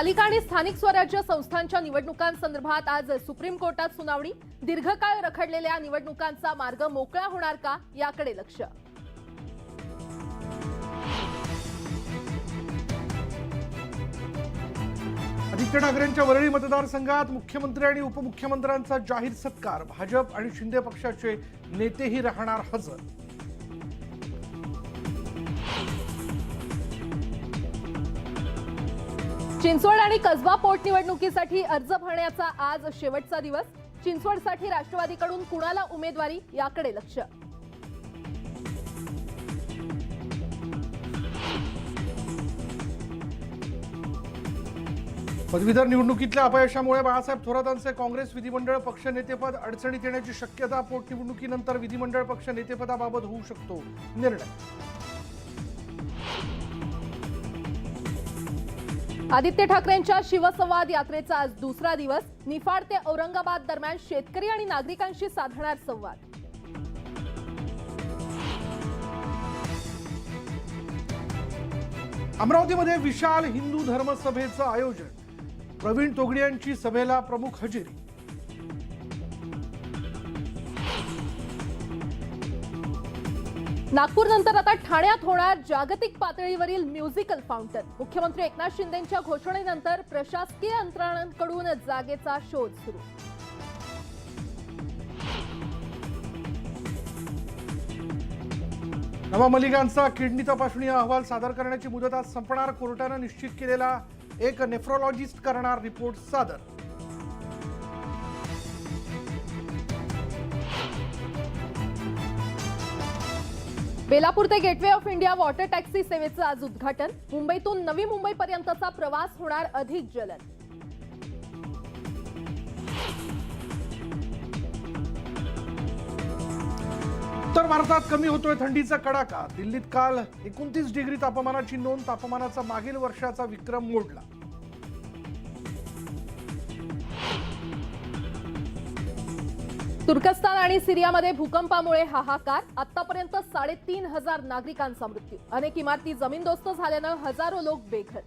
पालिका आणि स्थानिक स्वराज्य संस्थांच्या निवडणुकांसंदर्भात आज सुप्रीम कोर्टात सुनावणी। दीर्घकाळ रखडलेल्या निवडणुकांचा मार्ग मोकळा होणार का याकडे लक्ष। आदित्य ठाकरेंच्या वरळी मतदारसंघात मुख्यमंत्री आणि उपमुख्यमंत्र्यांचा जाहीर सत्कार। भाजप आणि शिंदे पक्षाचे नेतेही राहणार हजर। चिंचवड आणि कसबा पोटनिवडणुकीसाठी अर्ज भरण्याचा आज शेवटचा दिवस। चिंचवडसाठी राष्ट्रवादीकडून कुणाला उमेदवारी याकडे लक्ष। पदवीधर निवडणुकीतल्या अपयशामुळे बाळासाहेब थोरातांचे काँग्रेस विधिमंडळ पक्ष नेतेपद अडचणीत येण्याची शक्यता। पोटनिवडणुकीनंतर विधिमंडळ पक्ष नेतेपदाबाबत होऊ शकतो निर्णय। आदित्य ठाकरेंच्या शिवसंवाद यात्रेचा आज दुसरा दिवस। निफाड ते औरंगाबाद दरम्यान शेतकरी आणि नागरिकांशी साधणार संवाद। अमरावतीमध्ये विशाल हिंदू धर्मसभेचं आयोजन। प्रवीण तोगडे यांची सभेला प्रमुख हजेरी। नागपूरनंतर आता ठाण्यात होणार जागतिक पातळीवरील म्युझिकल फाउंटन। मुख्यमंत्री एकनाथ शिंदेंच्या घोषणेनंतर प्रशासकीय यंत्रणांकडून जागेचा शोध सुरू। नवा मलिकांचा किडनी तपासणी अहवाल सादर करण्याची मुदत आज संपणार। कोर्टानं निश्चित केलेला एक नेफ्रोलॉजिस्ट करणार रिपोर्ट सादर। बेलापूर ते gateway of India water taxi सेवेचं आज उद्घाटन। मुंबईतून नवी मुंबईपर्यंतचा प्रवास होणार अधिक जलद। उत्तर भारतात कमी होतोय थंडीचा कडाका। दिल्लीत काल 29 डिग्री तापमानाची नोंद। तापमानाचा मागील वर्षाचा विक्रम मोडला। तुर्कस्तान आणि सिरियामध्ये भूकंपामुळे हाहाकार। आतापर्यंत 3,500 नागरिकांचा मृत्यू। अनेक इमारती जमीनदोस्त झाल्यानं हजारो लोक बेघर।